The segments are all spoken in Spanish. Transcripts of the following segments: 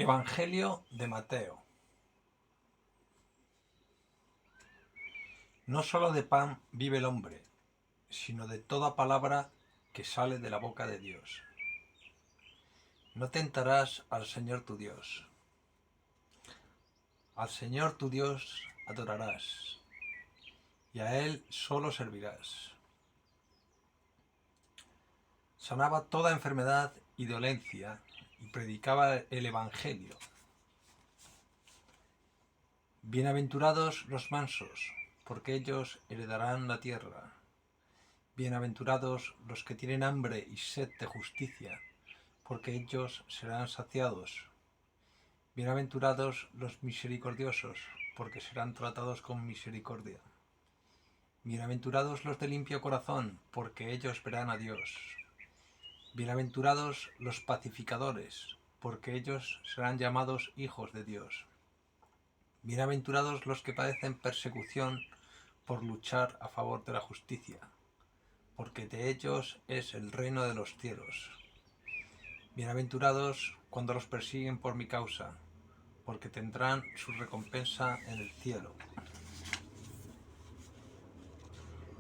Evangelio de Mateo. No solo de pan vive el hombre, sino de toda palabra que sale de la boca de Dios. No tentarás al Señor tu Dios. Al Señor tu Dios adorarás, y a Él solo servirás. Sanaba toda enfermedad y dolencia, y predicaba el Evangelio. Bienaventurados los mansos, porque ellos heredarán la tierra. Bienaventurados los que tienen hambre y sed de justicia, porque ellos serán saciados. Bienaventurados los misericordiosos, porque serán tratados con misericordia. Bienaventurados los de limpio corazón, porque ellos verán a Dios. Bienaventurados los pacificadores, porque ellos serán llamados hijos de Dios. Bienaventurados los que padecen persecución por luchar a favor de la justicia, porque de ellos es el reino de los cielos. Bienaventurados cuando los persiguen por mi causa, porque tendrán su recompensa en el cielo.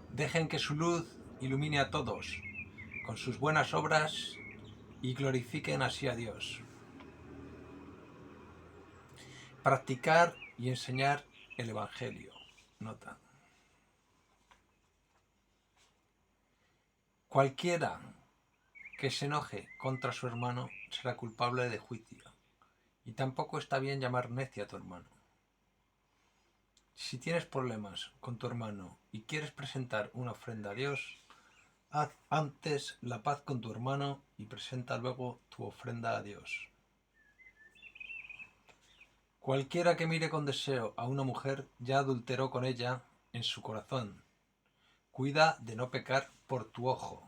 Dejen que su luz ilumine a todos con sus buenas obras y glorifiquen así a Dios. Practicar y enseñar el Evangelio. Nota. Cualquiera que se enoje contra su hermano será culpable de juicio, y tampoco está bien llamar necio a tu hermano. Si tienes problemas con tu hermano y quieres presentar una ofrenda a Dios, haz antes la paz con tu hermano y presenta luego tu ofrenda a Dios. Cualquiera que mire con deseo a una mujer ya adulteró con ella en su corazón. Cuida de no pecar por tu ojo.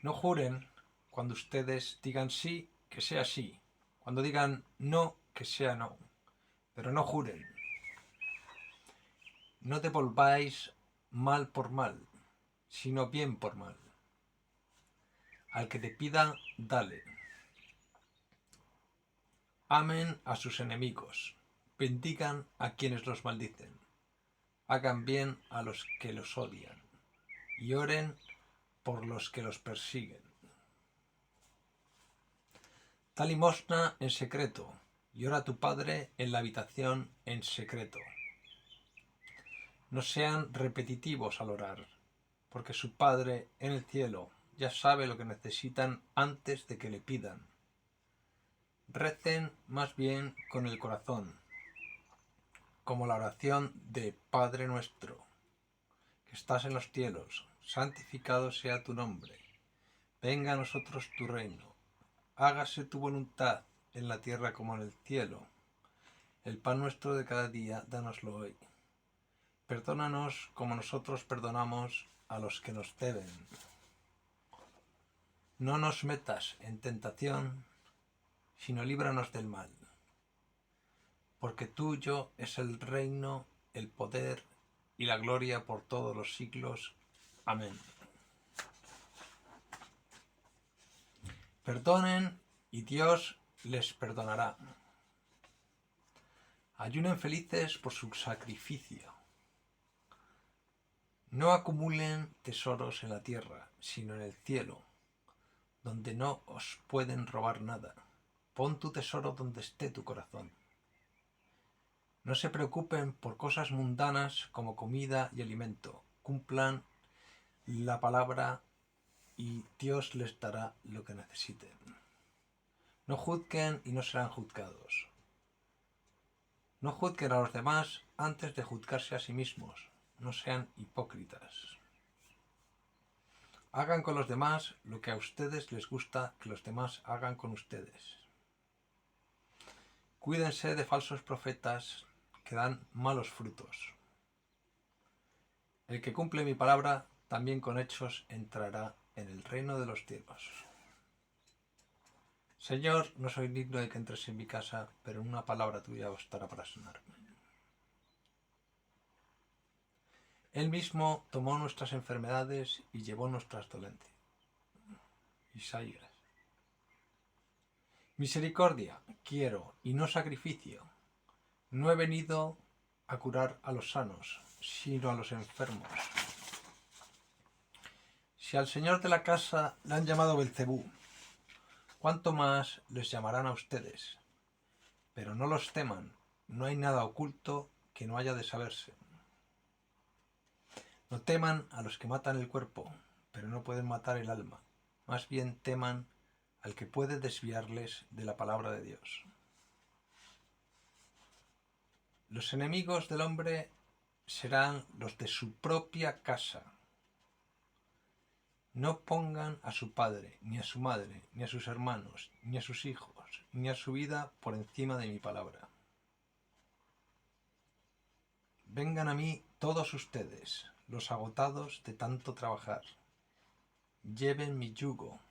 No juren cuando ustedes digan sí, que sea sí. Cuando digan no, que sea no. Pero no juren. No devolváis mal por mal, sino bien por mal. Al que te pida, dale. Amen a sus enemigos, bendigan a quienes los maldicen, hagan bien a los que los odian, y oren por los que los persiguen. Da limosna en secreto, y ora a tu Padre en la habitación en secreto. No sean repetitivos al orar, porque su Padre en el cielo ya sabe lo que necesitan antes de que le pidan. Recen más bien con el corazón, como la oración de Padre nuestro, que estás en los cielos, santificado sea tu nombre. Venga a nosotros tu reino. Hágase tu voluntad en la tierra como en el cielo. El pan nuestro de cada día, dánoslo hoy. Perdónanos como nosotros perdonamos a los que nos deben. No nos metas en tentación, sino líbranos del mal. Porque tuyo es el reino, el poder y la gloria por todos los siglos. Amén. Perdonen y Dios les perdonará. Ayunen felices por su sacrificio. No acumulen tesoros en la tierra, sino en el cielo, donde no os pueden robar nada. Pon tu tesoro donde esté tu corazón. No se preocupen por cosas mundanas como comida y alimento. Cumplan la palabra y Dios les dará lo que necesiten. No juzguen y no serán juzgados. No juzguen a los demás antes de juzgarse a sí mismos. No sean hipócritas. Hagan con los demás lo que a ustedes les gusta que los demás hagan con ustedes. Cuídense de falsos profetas que dan malos frutos. El que cumple mi palabra también con hechos entrará en el reino de los cielos. Señor, no soy digno de que entres en mi casa, pero una palabra tuya bastará para sanarme. Él mismo tomó nuestras enfermedades y llevó nuestras dolencias. Isaías. Misericordia quiero y no sacrificio. No he venido a curar a los sanos, sino a los enfermos. Si al señor de la casa le han llamado Belcebú, ¿cuánto más les llamarán a ustedes? Pero no los teman, no hay nada oculto que no haya de saberse. No teman a los que matan el cuerpo, pero no pueden matar el alma. Más bien teman al que puede desviarles de la palabra de Dios. Los enemigos del hombre serán los de su propia casa. No pongan a su padre, ni a su madre, ni a sus hermanos, ni a sus hijos, ni a su vida por encima de mi palabra. Vengan a mí todos ustedes, los agotados de tanto trabajar. Lleven mi yugo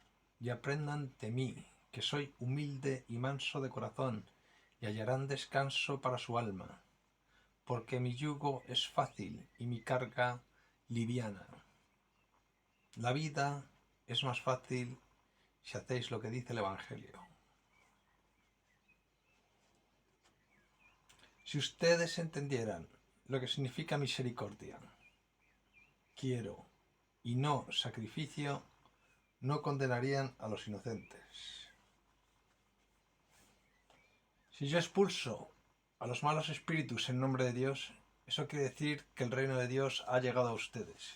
y aprendan de mí, que soy humilde y manso de corazón, y hallarán descanso para su alma, porque mi yugo es fácil y mi carga liviana. La vida es más fácil si hacéis lo que dice el Evangelio. Si ustedes entendieran lo que significa misericordia, quiero y no sacrificio, no condenarían a los inocentes. Si yo expulso a los malos espíritus en nombre de Dios, eso quiere decir que el reino de Dios ha llegado a ustedes.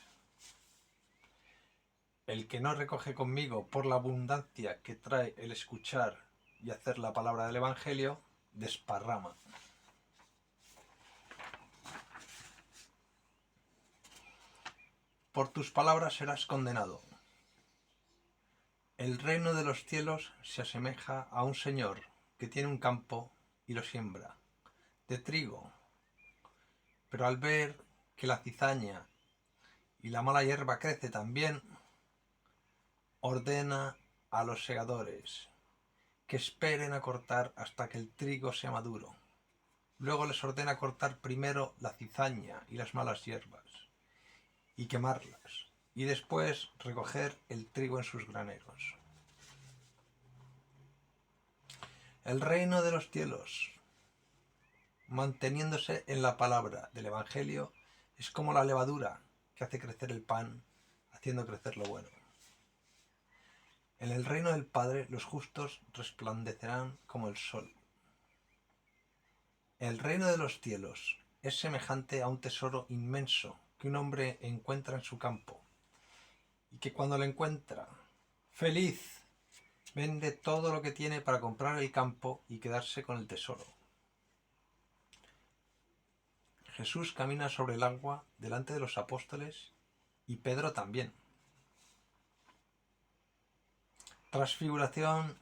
El que no recoge conmigo por la abundancia que trae el escuchar y hacer la palabra del Evangelio, desparrama. Por tus palabras serás condenado. El reino de los cielos se asemeja a un señor que tiene un campo y lo siembra de trigo, pero al ver que la cizaña y la mala hierba crece también, ordena a los segadores que esperen a cortar hasta que el trigo sea maduro. Luego les ordena cortar primero la cizaña y las malas hierbas y quemarlas, y después recoger el trigo en sus graneros. El reino de los cielos, manteniéndose en la palabra del Evangelio, es como la levadura que hace crecer el pan, haciendo crecer lo bueno. En el reino del Padre los justos resplandecerán como el sol. El reino de los cielos es semejante a un tesoro inmenso que un hombre encuentra en su campo, y que cuando lo encuentra, feliz, vende todo lo que tiene para comprar el campo y quedarse con el tesoro. Jesús camina sobre el agua delante de los apóstoles y Pedro también. Transfiguración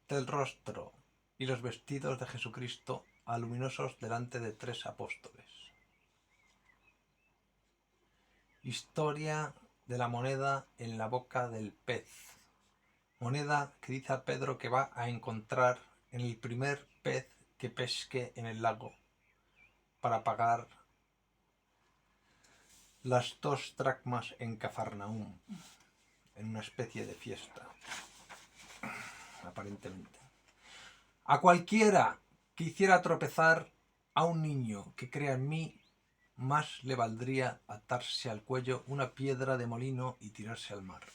del rostro y los vestidos de Jesucristo aluminosos delante de 3 apóstoles. Historia de la moneda en la boca del pez. Moneda que dice a Pedro que va a encontrar en el primer pez que pesque en el lago para pagar las 2 dracmas en Cafarnaúm, en una especie de fiesta, aparentemente. A cualquiera que hiciera tropezar a un niño que crea en mí, más le valdría atarse al cuello una piedra de molino y tirarse al mar.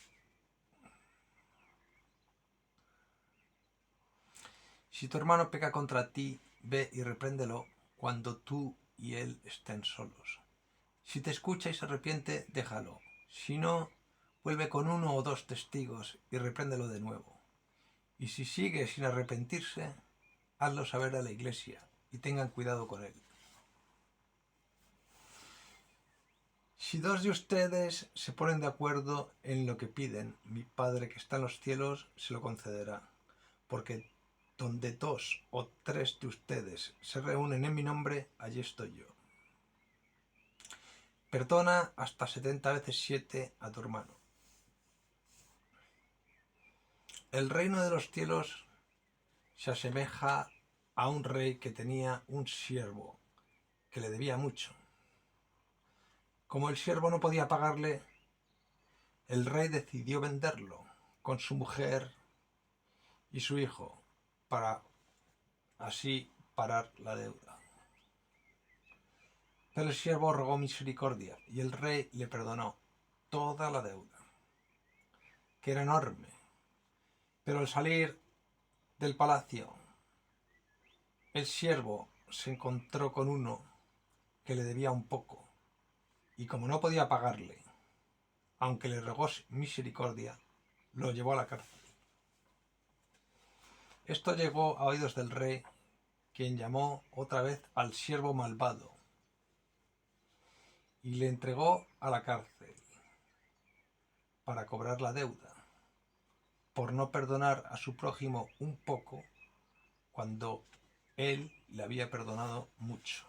Si tu hermano peca contra ti, ve y repréndelo cuando tú y él estén solos. Si te escucha y se arrepiente, déjalo. Si no, vuelve con 1 o 2 testigos y repréndelo de nuevo. Y si sigue sin arrepentirse, hazlo saber a la iglesia y tengan cuidado con él. Si 2 de ustedes se ponen de acuerdo en lo que piden, mi Padre que está en los cielos se lo concederá. Porque donde 2 o 3 de ustedes se reúnen en mi nombre, allí estoy yo. Perdona hasta 70 veces 7 a tu hermano. El reino de los cielos se asemeja a un rey que tenía un siervo que le debía mucho. Como el siervo no podía pagarle, el rey decidió venderlo con su mujer y su hijo para así parar la deuda. Pero el siervo rogó misericordia y el rey le perdonó toda la deuda, que era enorme. Pero al salir del palacio, el siervo se encontró con uno que le debía un poco, y como no podía pagarle, aunque le rogó misericordia, lo llevó a la cárcel. Esto llegó a oídos del rey, quien llamó otra vez al siervo malvado y le entregó a la cárcel para cobrar la deuda, por no perdonar a su prójimo un poco cuando él le había perdonado mucho.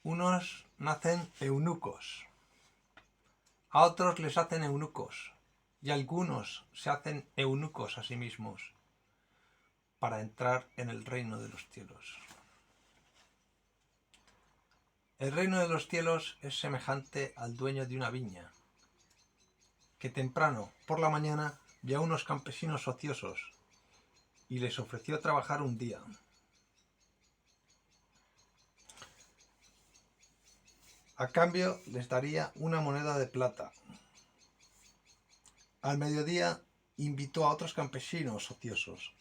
Unos nacen eunucos, a otros les hacen eunucos, y algunos se hacen eunucos a sí mismos para entrar en el reino de los cielos. El reino de los cielos es semejante al dueño de una viña, que temprano, por la mañana, vio a unos campesinos ociosos y les ofreció trabajar un día. A cambio les daría una moneda de plata. Al mediodía invitó a otros campesinos ociosos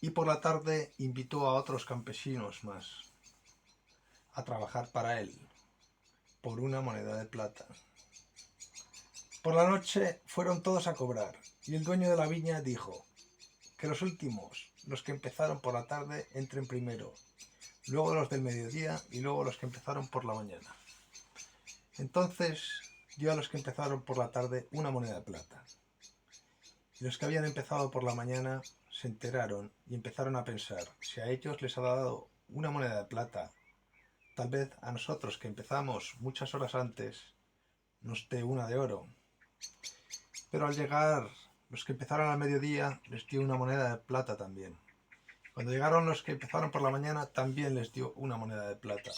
y por la tarde invitó a otros campesinos más a trabajar para él por una moneda de plata. Por la noche fueron todos a cobrar y el dueño de la viña dijo: que los últimos, los que empezaron por la tarde, entren primero, luego los del mediodía y luego los que empezaron por la mañana. Entonces dio a los que empezaron por la tarde una moneda de plata. Y los que habían empezado por la mañana se enteraron y empezaron a pensar: si a ellos les ha dado una moneda de plata, tal vez a nosotros que empezamos muchas horas antes nos dé una de oro. Pero al llegar los que empezaron al mediodía les dio una moneda de plata también. Cuando llegaron los que empezaron por la mañana también les dio una moneda de plata.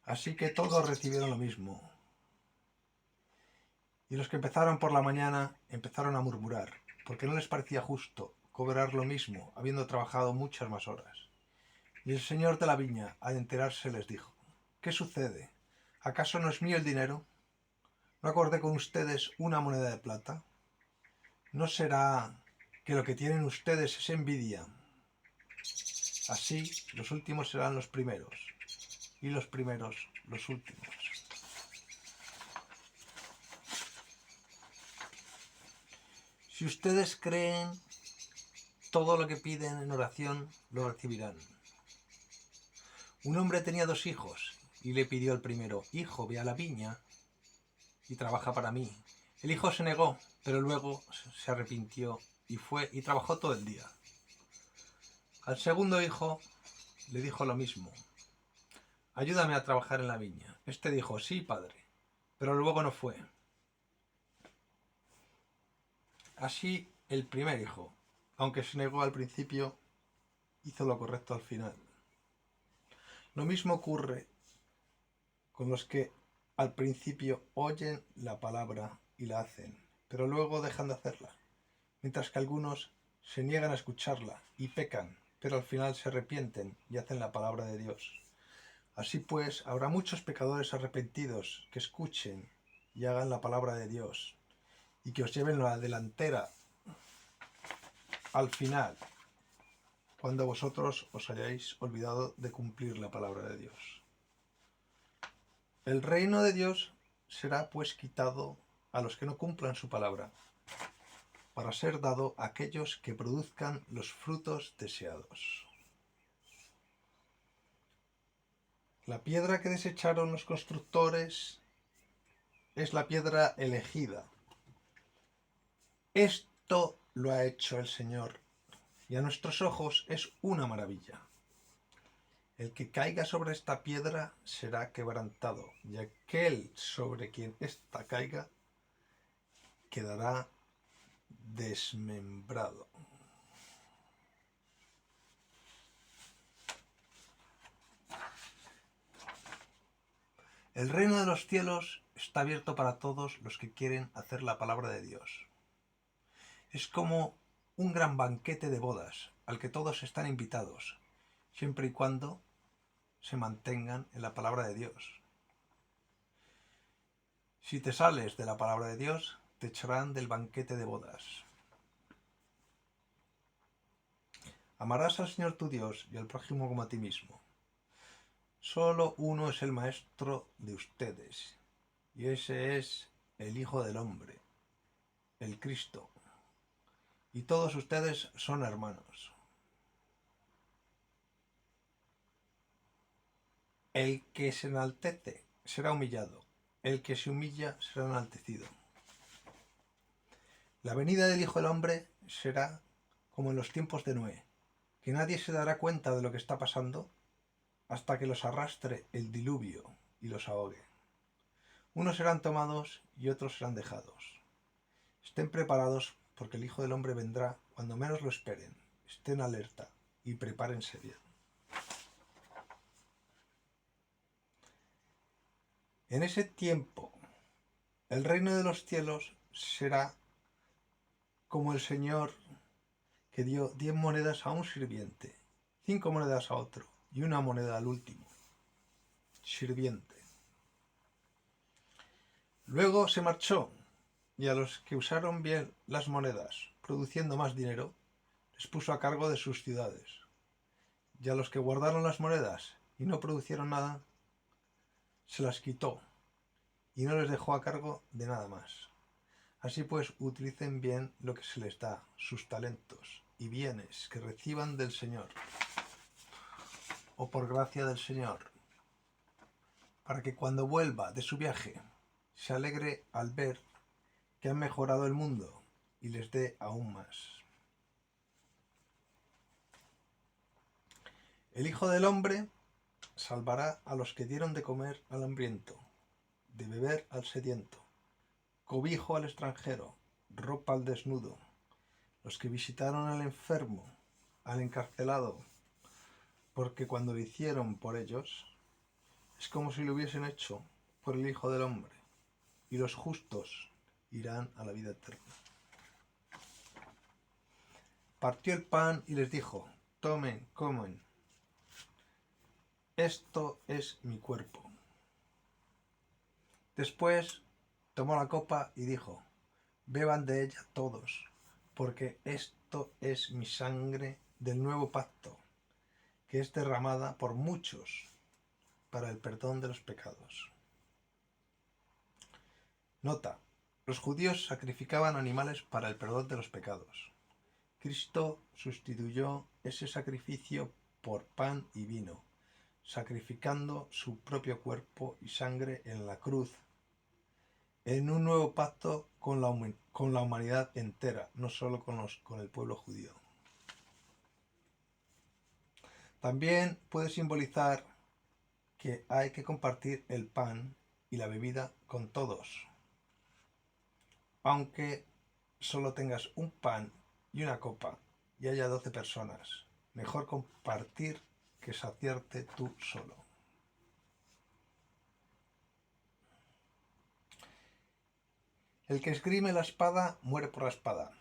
Así que todos recibieron lo mismo. Y los que empezaron por la mañana empezaron a murmurar, porque no les parecía justo cobrar lo mismo, habiendo trabajado muchas más horas. Y el señor de la viña, al enterarse, les dijo: ¿qué sucede? ¿Acaso no es mío el dinero? ¿No acordé con ustedes una moneda de plata? ¿No será que lo que tienen ustedes es envidia? Así, los últimos serán los primeros, y los primeros los últimos. Si ustedes creen, todo lo que piden en oración lo recibirán. Un hombre tenía 2 hijos y le pidió al primero: hijo, ve a la viña y trabaja para mí. El hijo se negó, pero luego se arrepintió y fue y trabajó todo el día. Al segundo hijo le dijo lo mismo: ayúdame a trabajar en la viña. Este dijo: sí, padre, pero luego no fue. Así el primer hijo, aunque se negó al principio, hizo lo correcto al final. Lo mismo ocurre con los que al principio oyen la palabra y la hacen, pero luego dejan de hacerla, mientras que algunos se niegan a escucharla y pecan, pero al final se arrepienten y hacen la palabra de Dios. Así pues, habrá muchos pecadores arrepentidos que escuchen y hagan la palabra de Dios y que os lleven la delantera al final, cuando vosotros os hayáis olvidado de cumplir la palabra de Dios. El reino de Dios será pues quitado a los que no cumplan su palabra, para ser dado a aquellos que produzcan los frutos deseados. La piedra que desecharon los constructores es la piedra elegida. Esto lo ha hecho el Señor, y a nuestros ojos es una maravilla. El que caiga sobre esta piedra será quebrantado, y aquel sobre quien ésta caiga quedará desmembrado. El reino de los cielos está abierto para todos los que quieren hacer la palabra de Dios. Es como un gran banquete de bodas al que todos están invitados, siempre y cuando se mantengan en la palabra de Dios. Si te sales de la palabra de Dios, te echarán del banquete de bodas. Amarás al Señor tu Dios y al prójimo como a ti mismo. Solo uno es el maestro de ustedes, y ese es el Hijo del Hombre, el Cristo. Y todos ustedes son hermanos. El que se enaltece será humillado, el que se humilla será enaltecido. La venida del Hijo del Hombre será como en los tiempos de Noé, que nadie se dará cuenta de lo que está pasando hasta que los arrastre el diluvio y los ahogue. Unos serán tomados y otros serán dejados. Estén preparados porque el Hijo del Hombre vendrá cuando menos lo esperen. Estén alerta y prepárense bien. En ese tiempo, el reino de los cielos será como el Señor que dio 10 monedas a un sirviente, 5 monedas a otro y 1 moneda al último sirviente. Luego se marchó y a los que usaron bien las monedas, produciendo más dinero, les puso a cargo de sus ciudades. Y a los que guardaron las monedas y no producieron nada, se las quitó y no les dejó a cargo de nada más. Así pues, utilicen bien lo que se les da, sus talentos y bienes que reciban del Señor, o por gracia del Señor, para que cuando vuelva de su viaje se alegre al ver que han mejorado el mundo y les dé aún más. El Hijo del Hombre salvará a los que dieron de comer al hambriento, de beber al sediento, cobijo al extranjero, ropa al desnudo, los que visitaron al enfermo, al encarcelado, porque cuando lo hicieron por ellos, es como si lo hubiesen hecho por el Hijo del Hombre, y los justos irán a la vida eterna. Partió el pan y les dijo: tomen, comen, esto es mi cuerpo. Después tomó la copa y dijo: beban de ella todos, porque esto es mi sangre del nuevo pacto, que es derramada por muchos para el perdón de los pecados. Nota: los judíos sacrificaban animales para el perdón de los pecados. Cristo sustituyó ese sacrificio por pan y vino, sacrificando su propio cuerpo y sangre en la cruz, en un nuevo pacto con la humanidad entera, no solo con el pueblo judío. También puede simbolizar que hay que compartir el pan y la bebida con todos. Aunque solo tengas un pan y una copa y haya 12 personas, mejor compartir que saciarte tú solo. El que esgrime la espada muere por la espada.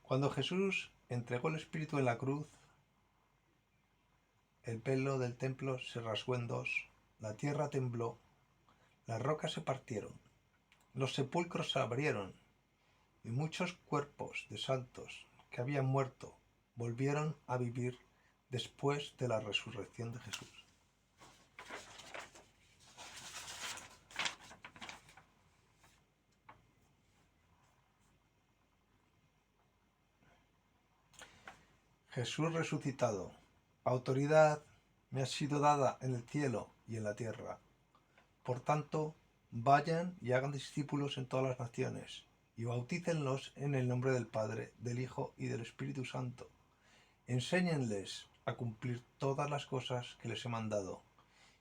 Cuando Jesús entregó el Espíritu en la cruz, el velo del templo se rasgó en dos, la tierra tembló, las rocas se partieron, los sepulcros se abrieron y muchos cuerpos de santos que habían muerto volvieron a vivir después de la resurrección de Jesús. Jesús resucitado. Autoridad me ha sido dada en el cielo y en la tierra. Por tanto, vayan y hagan discípulos en todas las naciones y bautícenlos en el nombre del Padre, del Hijo y del Espíritu Santo. Enséñenles a cumplir todas las cosas que les he mandado,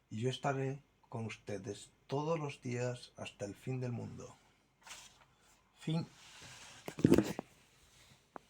y yo estaré con ustedes todos los días hasta el fin del mundo. Fin.